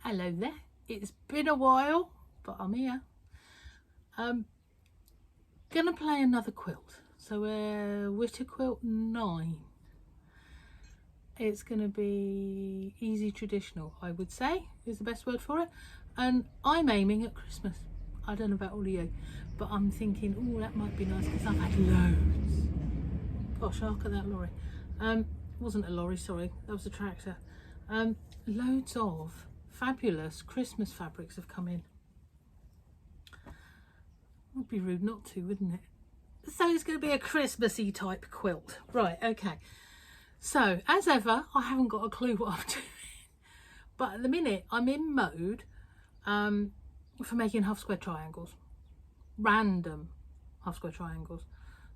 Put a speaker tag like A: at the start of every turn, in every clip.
A: Hello there. It's been a while, but I'm here. Gonna play another quilt. So Witter Quilt 9. It's gonna be easy traditional, I would say, is the best word for it. And I'm aiming at Christmas. I don't know about all of you, but I'm thinking, oh, that might be nice because I've had loads. Gosh, look at that lorry. It wasn't a lorry, sorry, that was a tractor. Loads of fabulous Christmas fabrics have come in. Would be rude not to, wouldn't it? So it's going to be a Christmassy type quilt. Right, okay. So, as ever, I haven't got a clue what I'm doing. But at the minute, I'm in mode for making half square triangles. Random half square triangles.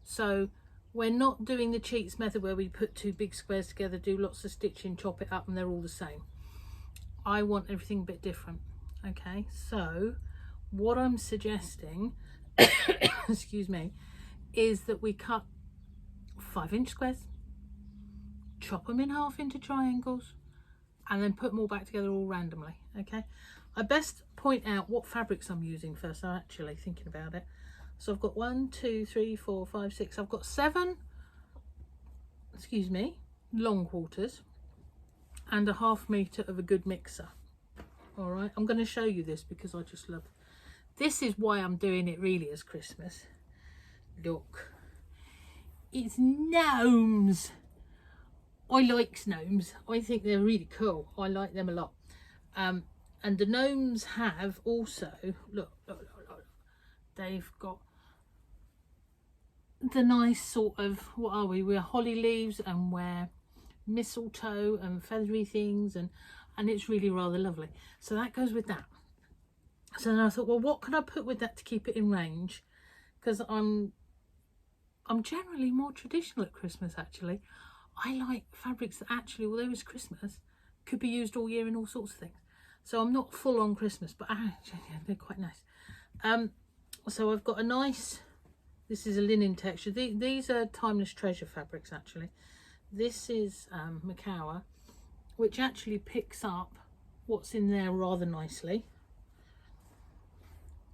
A: So, we're not doing the cheats method where we put two big squares together, do lots of stitching, chop it up, and they're all the same. I want everything a bit different. Okay, so what I'm suggesting, excuse me, is that we cut 5-inch squares, chop them in half into triangles, and then put them all back together all randomly. Okay, I best point out what fabrics I'm using first. I'm actually thinking about it. So I've got 1, 2, 3, 4, 5, 6. I've got 7, excuse me, long quarters and a ½ meter of a good mixer. All right, I'm going to show you this because I just love. This is why I'm doing it really as Christmas. Look, it's gnomes. I like gnomes. I think they're really cool. I like them a lot. And the gnomes have also, look, they've got the nice sort of, what are we? We're holly leaves and we're mistletoe and feathery things, and it's really rather lovely. So that goes with that. So then I thought, well, what can I put with that to keep it in range? Because I'm generally more traditional at Christmas. Actually, I like fabrics that actually, although it's Christmas, could be used all year in all sorts of things. So I'm not full on Christmas, but actually they're quite nice. So I've got a nice, this is a linen texture. These are Timeless Treasure fabrics actually. This is Macawa, which actually picks up what's in there rather nicely.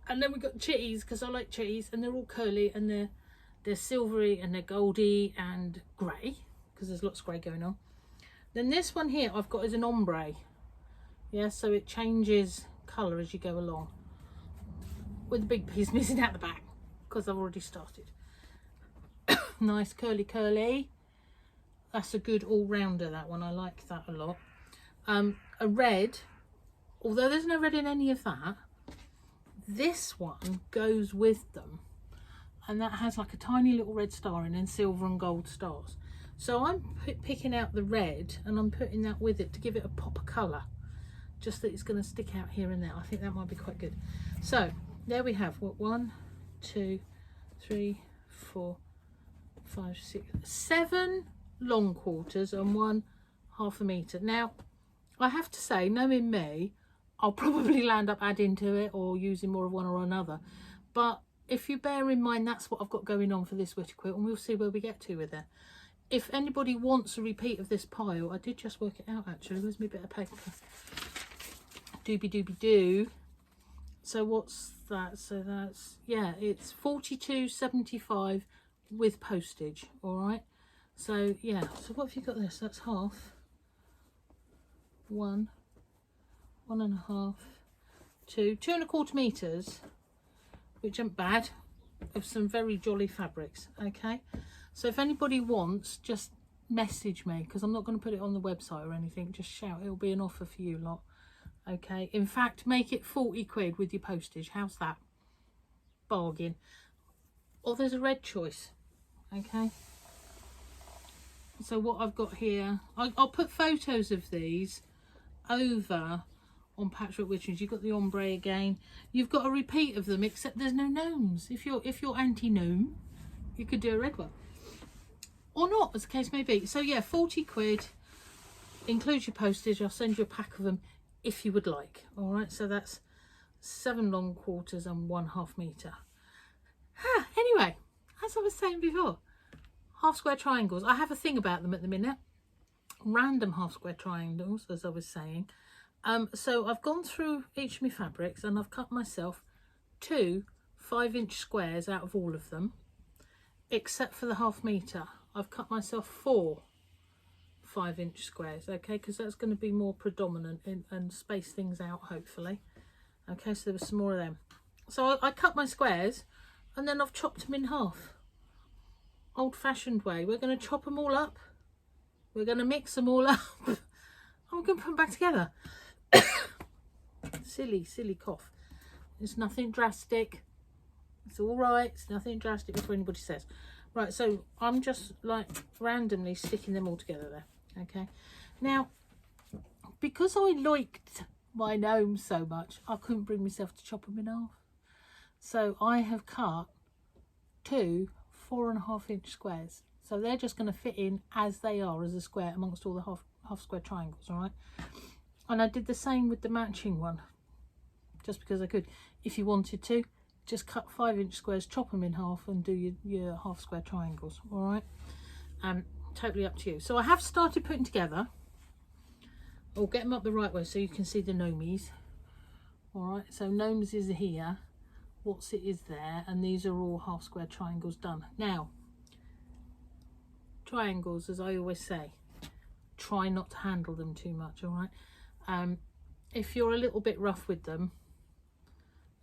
A: And then we've got chitties, because I like chitties, and they're all curly, and they're silvery and they're goldy and grey, because there's lots of grey going on. Then this one here I've got is an ombre. Yeah, so it changes colour as you go along, with the big piece missing out the back because I've already started. Nice curly. That's a good all-rounder, that one. I like that a lot. A red, although there's no red in any of that, this one goes with them, and that has like a tiny little red star in and silver and gold stars. So I'm picking out the red and I'm putting that with it to give it a pop of colour, just that it's going to stick out here and there. I think that might be quite good. So there we have what, 1, 2, 3, 4, 5, 6, 7 long quarters and 1/2 meter. Now I have to say, knowing me, I'll probably land up adding to it or using more of one or another, but if you bear in mind that's what I've got going on for this Witter quilt, and we'll see where we get to with it. If anybody wants a repeat of this pile, I did just work it out actually. Where's my bit of paper? Doobie doo. So what's that? So that's, yeah, it's 42.75 with postage. All right. So yeah. So what have you got this? That's half. 1, 1.5, 2, 2.25 meters, which aren't bad, of some very jolly fabrics. Okay. So if anybody wants, just message me, because I'm not going to put it on the website or anything. Just shout. It'll be an offer for you lot. Okay, in fact, make it 40 quid with your postage. How's that? Bargain. Or there's a red choice. Okay, so what I've got here, I'll put photos of these over on Patchwork Witches. You've got the ombre again. You've got a repeat of them, except there's no gnomes. If you're anti-gnome, you could do a red one, or not, as the case may be. So yeah, 40 quid includes your postage. I'll send you a pack of them if you would like. All right, so that's 7 long quarters and 1/2 meter. Anyway, as I was saying before, half square triangles, I have a thing about them at the minute. Random half square triangles, as I was saying. So I've gone through each of my fabrics and I've cut myself 2 5-inch squares out of all of them, except for the 1/2 metre. I've cut myself 4 5-inch squares, okay, because that's going to be more predominant and space things out, hopefully. Okay, so there was some more of them. So I cut my squares and then I've chopped them in half. Old-fashioned way. We're going to chop them all up. We're going to mix them all up. And we're going to put them back together. silly cough. It's nothing drastic. It's all right. It's nothing drastic before anybody says. Right, so I'm just like randomly sticking them all together there. Okay. Now, because I liked my gnomes so much, I couldn't bring myself to chop them in half. So I have cut 2 4.5-inch squares. So they're just going to fit in as they are as a square amongst all the half square triangles, all right? And I did the same with the matching one, just because I could. If you wanted to, just cut 5-inch squares, chop them in half and do your half square triangles, all right? Totally up to you. So I have started putting together. I'll get them up the right way so you can see the gnomies. All right, so gnomes is here, what's it is there, and these are all half square triangles done. Now, triangles, as I always say, try not to handle them too much, all right? If you're a little bit rough with them,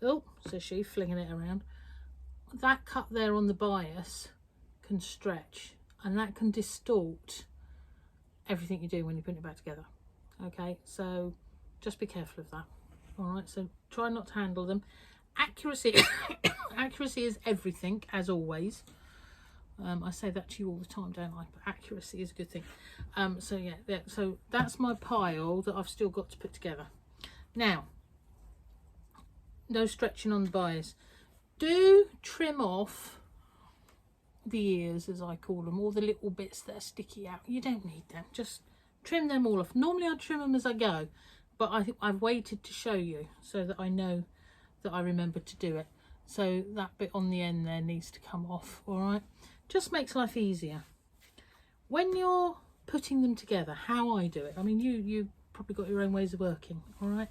A: oh, says she, flinging it around, that cut there on the bias can stretch, and that can distort everything you do when you put it back together. Okay, so just be careful of that. All right, so try not to handle them. Accuracy accuracy is everything, as always. I say that to you all the time, don't I? But accuracy is a good thing. So yeah, so that's my pile that I've still got to put together. Now, no stretching on the bias. Do trim off the ears, as I call them, all the little bits that are sticky out. You don't need them. Just trim them all off. Normally I trim them as I go, but I've waited to show you so that I know that I remember to do it. So that bit on the end there needs to come off, all right? Just makes life easier. When you're putting them together, how I do it, I mean, you probably got your own ways of working, all right?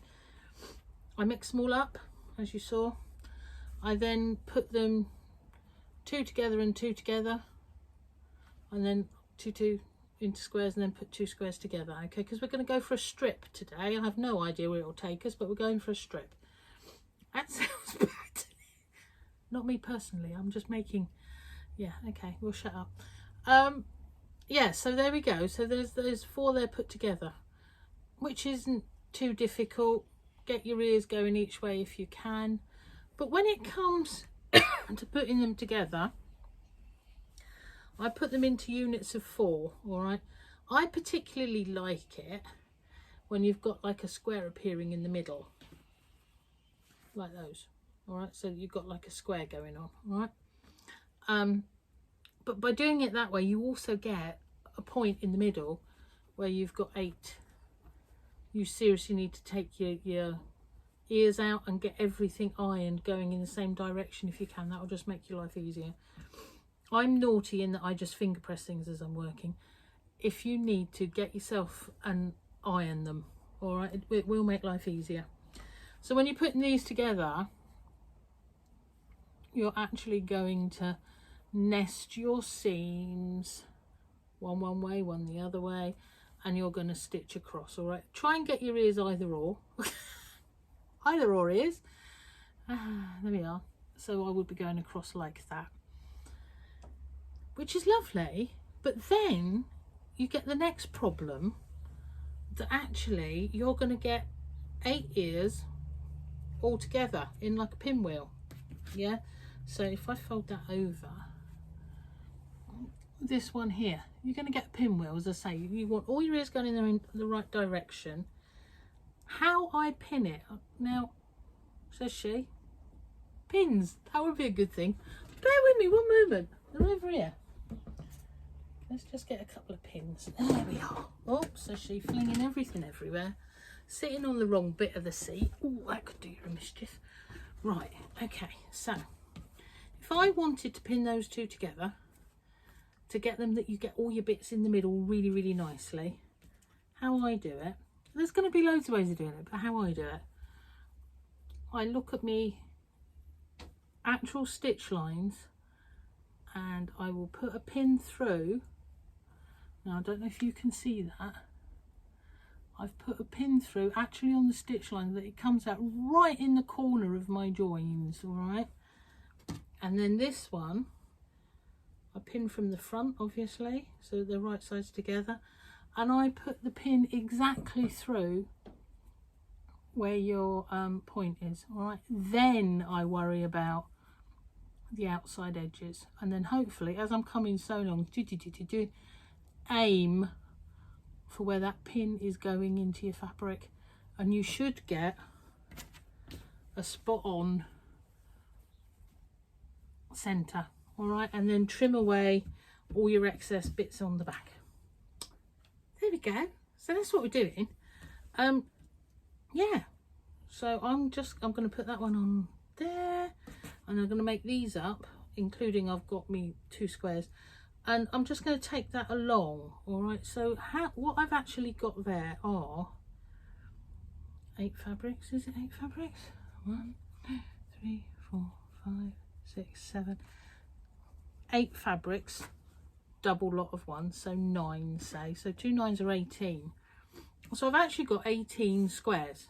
A: I mix them all up, as you saw. I then put them 2 together and 2 together, and then 2 into squares, and then put 2 squares together, okay? Because we're going to go for a strip today. I have no idea where it will take us, but we're going for a strip. That sounds bad. Not me personally, I'm just making, yeah, okay, we'll shut up. Yeah, so there we go. So there's 4 there put together, which isn't too difficult. Get your ears going each way if you can. But when it comes to putting them together, I put them into units of 4, all right? I particularly like it when you've got like a square appearing in the middle, like those, all right? So you've got like a square going on, all right? But by doing it that way, you also get a point in the middle where you've got 8. You seriously need to take your ears out and get everything ironed going in the same direction if you can. That will just make your life easier. I'm naughty in that I just finger press things as I'm working. If you need to, get yourself and iron them, all right? It will make life easier. So when you're putting these together, you're actually going to nest your seams, one way, one the other way, and you're going to stitch across, all right? Try and get your ears either or. Either or ears. There we are. So I would be going across like that, which is lovely. But then you get the next problem, that actually you're going to get 8 ears all together in like a pinwheel. Yeah, so if I fold that over, this one here, you're going to get a pinwheel. As I say, you want all your ears going in there in the right direction. How I pin it now, says she, pins, that would be a good thing. Bear with me one moment, they're over here. Let's just get a couple of pins. There we are. Oh, says she, flinging everything everywhere, sitting on the wrong bit of the seat. Oh, that could do you a mischief. Right, okay, so if I wanted to pin those 2 together to get them that you get all your bits in the middle really nicely, how I do it, there's going to be loads of ways of doing it, but how I do it, I look at me actual stitch lines and I will put a pin through. Now I don't know if you can see that. I've put a pin through actually on the stitch line that it comes out right in the corner of my joins, all right? And then this one, I pin from the front, obviously, so they're right sides together. And I put the pin exactly through where your point is, all right? Then I worry about the outside edges. And then hopefully, as I'm coming so long, aim for where that pin is going into your fabric, and you should get a spot on center, all right? And then trim away all your excess bits on the back. There we go. So that's what we're doing. Yeah, so I'm going to put that one on there, and I'm going to make these up, including I've got me 2 squares. And I'm just going to take that along, all right? So what I've actually got there are 8 fabrics. Is it 8 fabrics? 1, 2, 3, 4, 5, 6, 7, 8 fabrics, double lot of ones, so 9, say. So 2 9s are 18. So I've actually got 18 squares,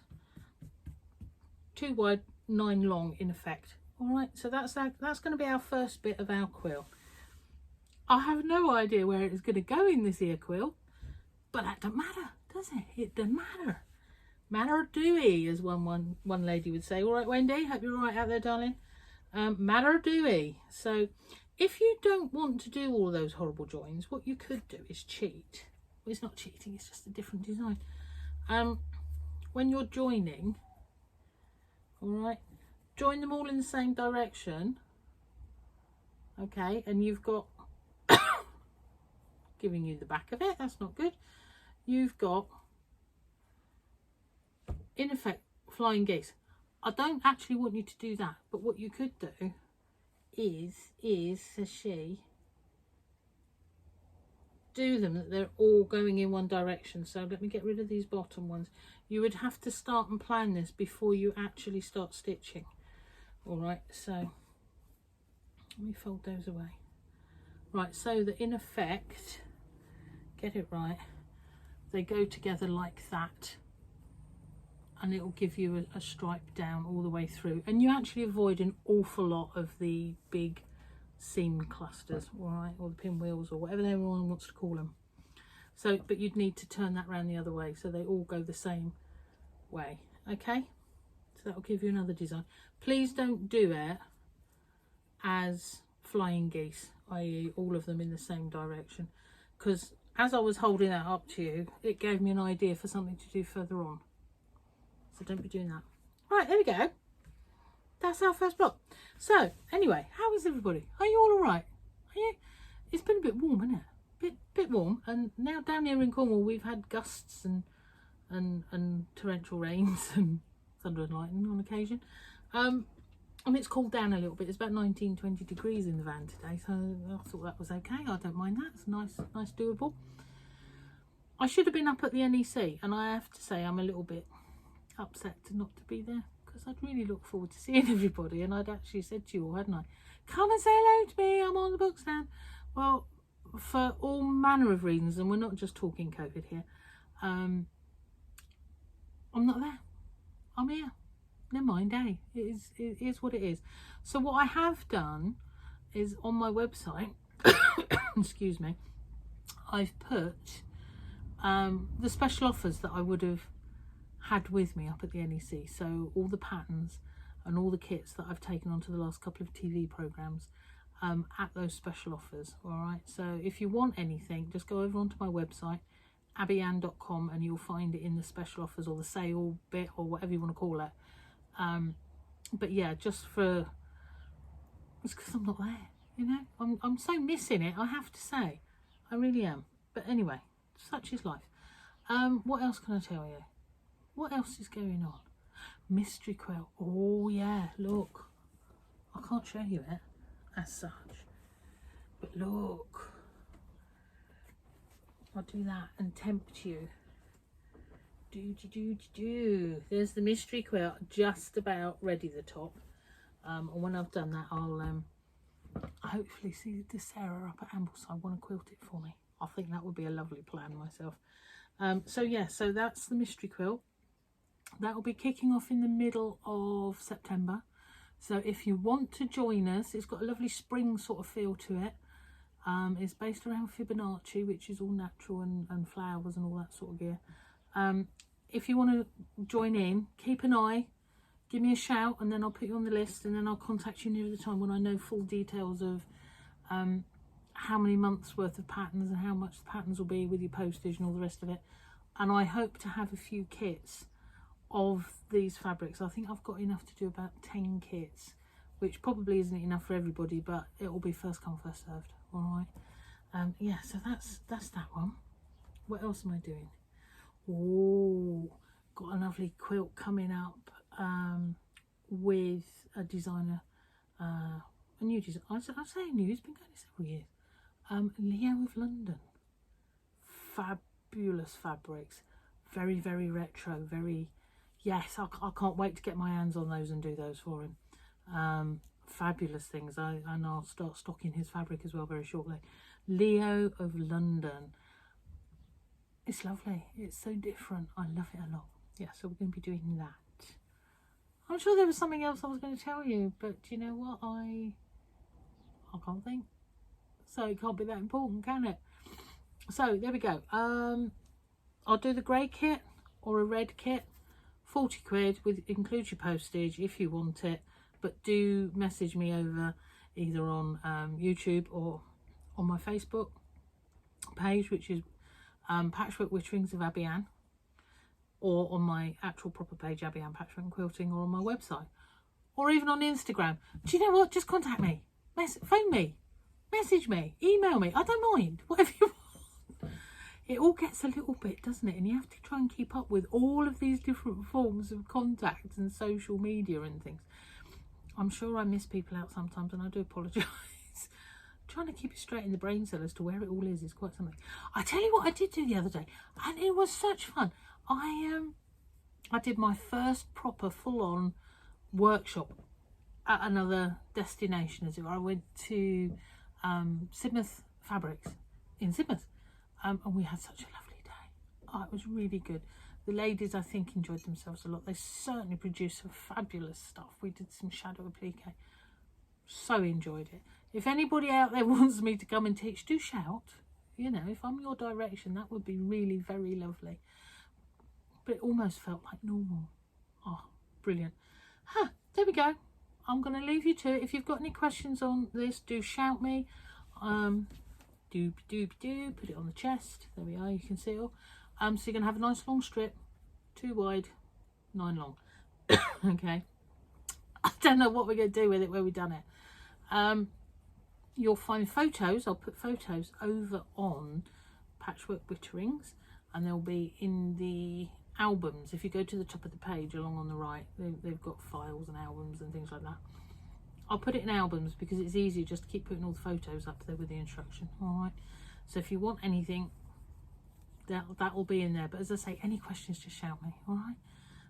A: 2 wide, 9 long in effect. All right, so that's going to be our first bit of our quilt. I have no idea where it's going to go in this ear quilt, but that doesn't matter, does it? It doesn't matter. Matter do-y, as one lady would say. All right, Wendy, hope you're all right out there, darling. Matter do-y. So if you don't want to do all those horrible joins, what you could do is cheat. Well, it's not cheating, it's just a different design. When you're joining, all right, join them all in the same direction. Okay, and you've got giving you the back of it, that's not good. You've got, in effect, flying geese. I don't actually want you to do that, but what you could do is, says she, do them that they're all going in one direction. So let me get rid of these bottom ones. You would have to start and plan this before you actually start stitching. All right, so let me fold those away. Right, so that in effect, get it right, they go together like that, and it will give you a stripe down all the way through, and you actually avoid an awful lot of the big seam clusters, all right, or the pinwheels, or whatever everyone wants to call them. So, but you'd need to turn that around the other way so they all go the same way. Okay, so that will give you another design. Please don't do it as flying geese, i.e. all of them in the same direction, because as I was holding that up to you, it gave me an idea for something to do further on. So don't be doing that. Right, there we go. That's our first block. So anyway, how is everybody? Are you all right? Are you? It's been a bit warm, hasn't it? Bit warm. And now down here in Cornwall, we've had gusts and torrential rains and thunder and lightning on occasion. And it's cooled down a little bit. It's about 19-20 degrees in the van today, so I thought that was okay. I don't mind that. It's nice doable. I should have been up at the NEC, and I have to say I'm a little bit upset not to be there, because I'd really look forward to seeing everybody, and I'd actually said to you all, hadn't I, come and say hello to me, I'm on the book stand. Well, for all manner of reasons, and we're not just talking COVID here, I'm not there. I'm here. Never mind, eh? It is what it is. So what I have done is on my website, excuse me, I've put the special offers that I would have had with me up at the NEC. So all the patterns and all the kits that I've taken onto the last couple of TV programs at those special offers. All right. So if you want anything, just go over onto my website, abbieann.com, and you'll find it in the special offers or the sale bit or whatever you want to call it. But yeah, just for, it's because I'm not there, you know. I'm so missing it, I have to say. I really am. But anyway, such is life. What else can I tell you? What else is going on? Mystery quilt. Oh yeah, look. I can't show you it as such, but look. I'll do that and tempt you There's the mystery quilt, just about ready the top. And when I've done that, I'll hopefully see the Sarah up at Ambleside want to quilt it for me. I think that would be a lovely plan myself. So yeah, so that's the mystery quilt. That will be kicking off in the middle of September. So if you want to join us, it's got a lovely spring sort of feel to it. It's based around Fibonacci, which is all natural and flowers and all that sort of gear. If you want to join in, keep an eye, give me a shout, and then I'll put you on the list, and then I'll contact you near the time when I know full details of how many months worth of patterns and how much the patterns will be with your postage and all the rest of it. And I hope to have a few kits of these fabrics. I think I've got enough to do about 10 kits, which probably isn't enough for everybody, but it will be first come first served. All right. Yeah, so that's that one. What else am I doing? Oh, got a lovely quilt coming up with a designer, a new designer. I say new, it's been going several years. Leo of London. Fabulous fabrics, very, very retro, very, yes, I can't wait to get my hands on those and do those for him. Fabulous things. And I'll start stocking his fabric as well very shortly. Leo of London. It's lovely. It's so different. I love it a lot. Yeah, so we're going to be doing that. I'm sure there was something else I was going to tell you, but you know what? I can't think. So it can't be that important, can it? So there we go. I'll do the grey kit or a red kit. 40 quid, with includes your postage if you want it. But do message me over either on YouTube or on my Facebook page, which is Patchwork Witterings of Abbie, or on my actual proper page, Abbie Patchwork and Quilting, or on my website, or even on Instagram. Do you know what? Just contact me, phone me, message me, email me. I don't mind, whatever you want. It all gets a little bit, doesn't it? And you have to try and keep up with all of these different forms of contact and social media and things. I'm sure I miss people out sometimes, and I do apologise. Trying to keep it straight in the brain cell as to where it all is quite something. I tell you what I did do the other day, and it was such fun. I did my first proper full-on workshop at another destination, as it were. I went to Sidmouth Fabrics in Sidmouth, and we had such a lovely day. Oh, it was really good. The ladies, I think, enjoyed themselves a lot. They certainly produced some fabulous stuff. We did some shadow applique. So enjoyed it. If anybody out there wants me to come and teach, do shout. You know, if I'm your direction, that would be really very lovely. But it almost felt like normal. Oh, brilliant. There we go. I'm going to leave you to it. If you've got any questions on this, do shout me. Put it on the chest. There we are, you can see it all. So you're going to have a nice long strip, 2 wide, 9 long. Okay. I don't know what we're going to do with it when we've done it. You'll find photos. I'll put photos over on Patchwork Witterings, and they'll be in the albums. If you go to the top of the page along on the right, they've got files and albums and things like that. I'll put it in albums because it's easier just to keep putting all the photos up there with the instruction. All right. So if you want anything, that will be in there. But as I say, any questions, just shout me. All right.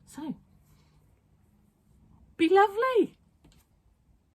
A: So be lovely.